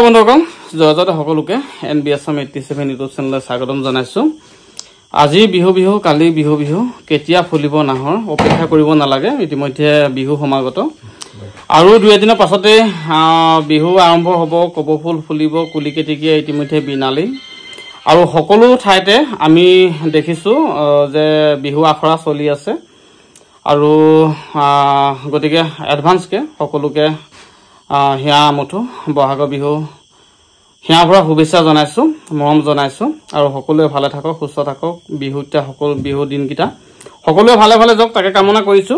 বন্ধুসকল জয়জয়তে সকলোকে NBS 87 YouTube চেনেললৈ স্বাগতম জনাইছো। আজি বিহু কালি বিহু কেতিয়া ফুলিব নাহৰ অপেক্ষা কৰিব নালাগে, ইতিমধ্যে বিহু সমাগত আৰু দুই এদিনৰ পাছতে বিহু আৰম্ভ হ'ব। কপৌ ফুল ফুলিব, কুলি কেতেকীয়ে ইতিমধ্যে বিনালি আৰু সকলো ঠাইতে আমি দেখিছো যে বিহু আখৰা চলি আছে আৰু গতিকে এডভান্সকে সকলোকে হিয়া মুঠো বহাগৰ বিহু হিয়া ভৰা শুভেচ্ছা জনাইছো, মৰম জনাইছো আৰু সকলোৱে ভালে থাকক, সুস্থ থাকক। বিহুতে সকলো বিহু দিনকিটা সকলোৱে ভালে যাওক তাকে কামনা কৰিছো।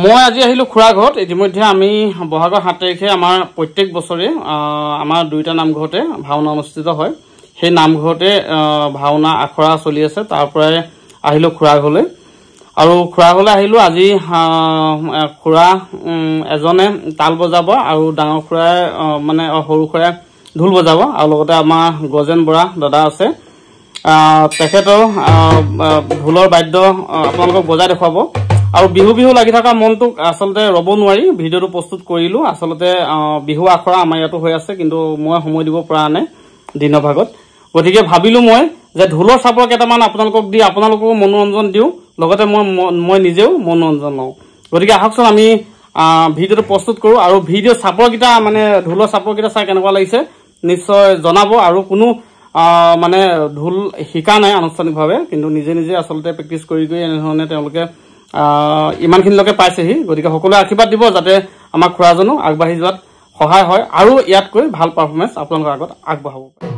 মই আজি আহিলো খুৰা ঘৰত। ইতিমধ্যে আমি বহাগৰ 7 তাৰিখে আমাৰ প্ৰত্যেক বছৰে আমাৰ দুইটা নামঘৰতে ভাওনা অনুষ্ঠিত হয়। সেই নামঘৰতে ভাওনা আখৰা চলি আছে, তাৰ পৰাই আহিলো খুৰা ঘৰলৈ আৰু খুৰা ঘৰলৈ আহিলো। আজি খুৰা এজনে তাল বজাব আৰু ডাঙৰ খুৰাই মানে সৰু খুৰাই ঢোল বজাব আৰু লগতে আমাৰ গজেন বৰা দাদা আছে, তেখেতৰ ঢোলৰ বাদ্য আপোনালোকক বজাই দেখুৱাব আৰু বিহু লাগি থকা মনটোক আচলতে ৰ'ব নোৱাৰি ভিডিঅ'টো প্ৰস্তুত কৰিলো। আচলতে বিহু আখৰা আমাৰ ইয়াতো হৈ আছে, কিন্তু মই সময় দিব পৰা নাই দিনৰ ভাগত। গতিকে ভাবিলো মই যে ঢোলৰ চাপৰ কেইটামান আপোনালোকক দি আপোনালোককো মনোৰঞ্জন দিওঁ, লগতে মই নিজেও মনোৰঞ্জন লওঁ। গতিকে আহকচোন আমি ভিডিঅ'টো প্ৰস্তুত কৰো আৰু ভিডিঅ' চাপৰকেইটা মানে ঢোলৰ চাপৰকেইটা চাই কেনেকুৱা লাগিছে নিশ্চয় জনাব। আৰু কোনো মানে ঢোল শিকা নাই আনুষ্ঠানিকভাৱে, কিন্তু নিজে আচলতে প্ৰেক্টিচ কৰি এনেধৰণে তেওঁলোকে ইমানখিনিলৈকে পাইছেহি। গতিকে সকলোৱে আশীৰ্বাদ দিব যাতে আমাৰ খুৰাজনো আগবাঢ়ি যোৱাত সহায় হয় আৰু ইয়াতকৈ ভাল পাৰফৰ্মেঞ্চ আপোনালোকৰ আগত আগবঢ়াব পাৰে।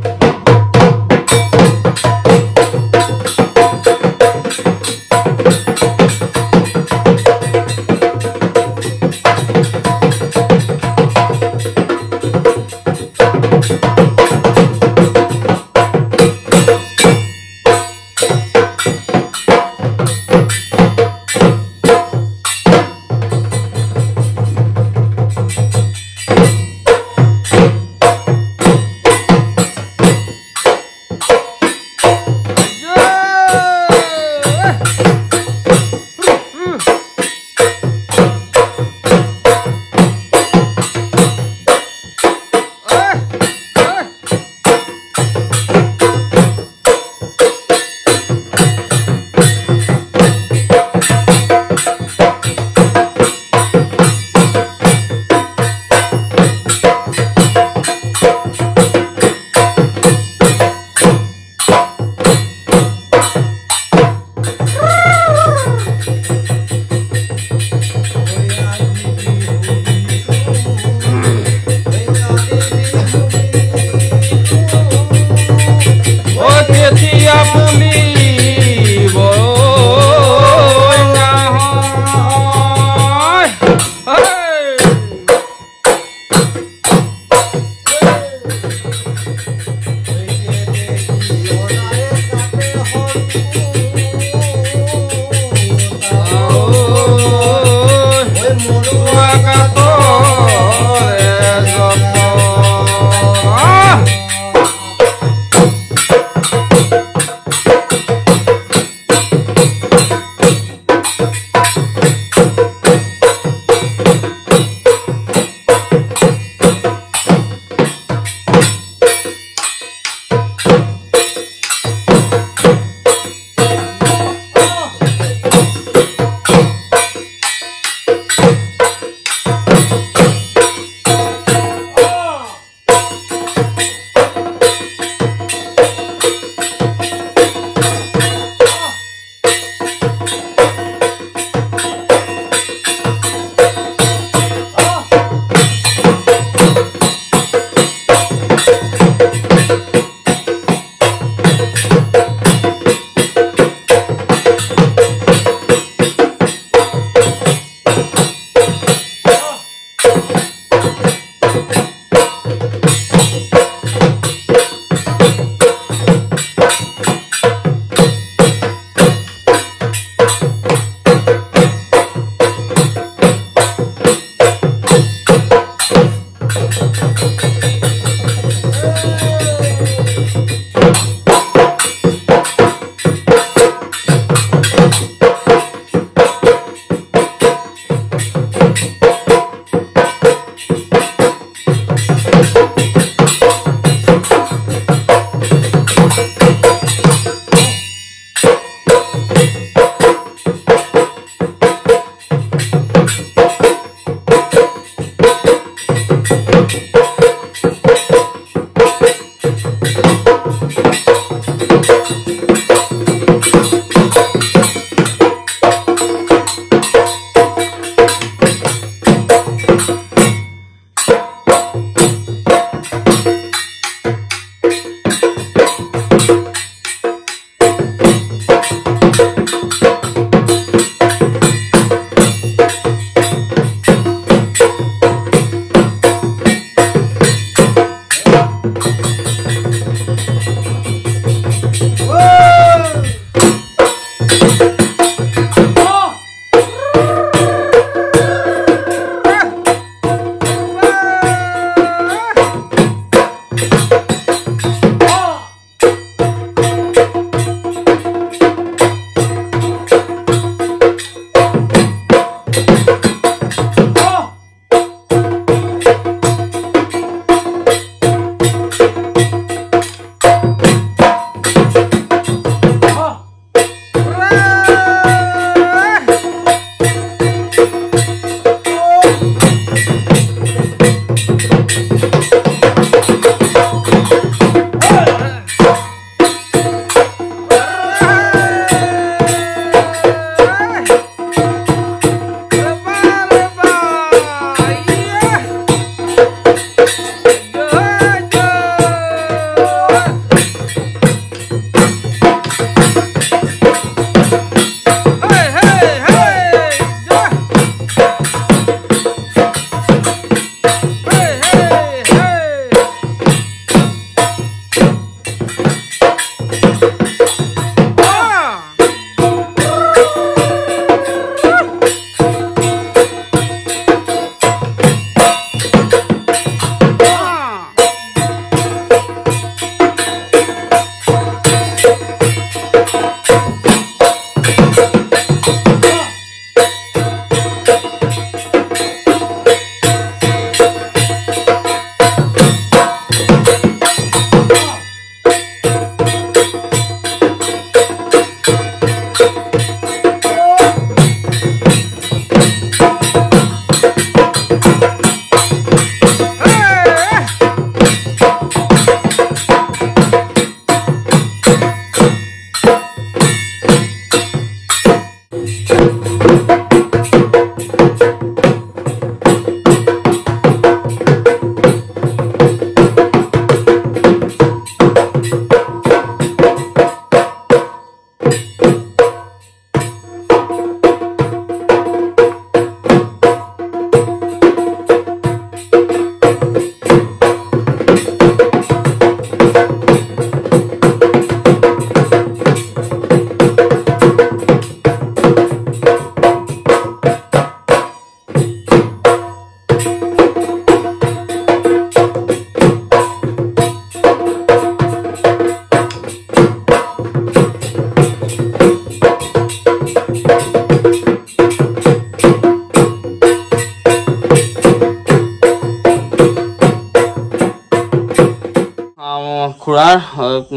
খুৰাৰ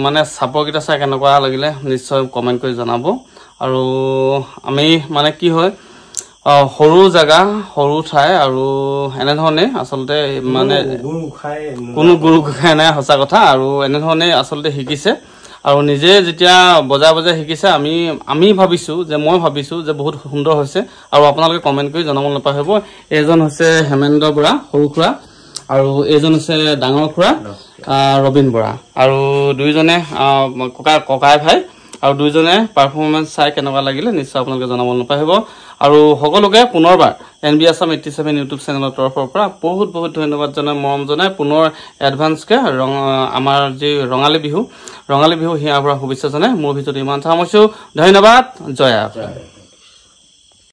মানে চাপৰকেইটা চাই কেনেকুৱা লাগিলে নিশ্চয় কমেন্ট কৰি জনাব। আৰু আমি মানে কি হয় সৰু জায়গা সৰু ঠাই আৰু এনেধৰণে আচলতে মানে কোনো গুৰু খাই নাই সঁচা কথা। আৰু এনেধৰণে আচলতে শিকিছে আৰু নিজে যেতিয়া বজাই বজাই শিকিছে আমি ভাবিছো যে মই ভাবিছো যে বহুত সুন্দৰ হৈছে। আৰু আপোনালোকে কমেন্ট কৰি জনাব নাপাহৰিব। এজন হৈছে হেমেন্দ্ৰ বৰা সৰু খুৰা আৰু এজন হৈছে ডাঙৰ খুৰা ৰবিন বৰা আৰু দুইজনে ককাই ভাই আৰু দুইজনে পাৰফৰমেন্স চাই কেনেকুৱা লাগিলে নিশ্চয় আপোনালোকে জনাব নাপাহৰিব। আৰু সকলোকে পুনৰবাৰ NB Assam 87 ইউটিউব চেনেলৰ তৰফৰ পৰা বহুত বহুত ধন্যবাদ জনাই মৰম জনাই পুনৰ এডভান্সকে আমাৰ যি ৰঙালী বিহু হিয়াৰ পৰা শুভেচ্ছা জনাই মোৰ ভিতৰত ইমান সামৰিছো। ধন্যবাদ। জয় আপ।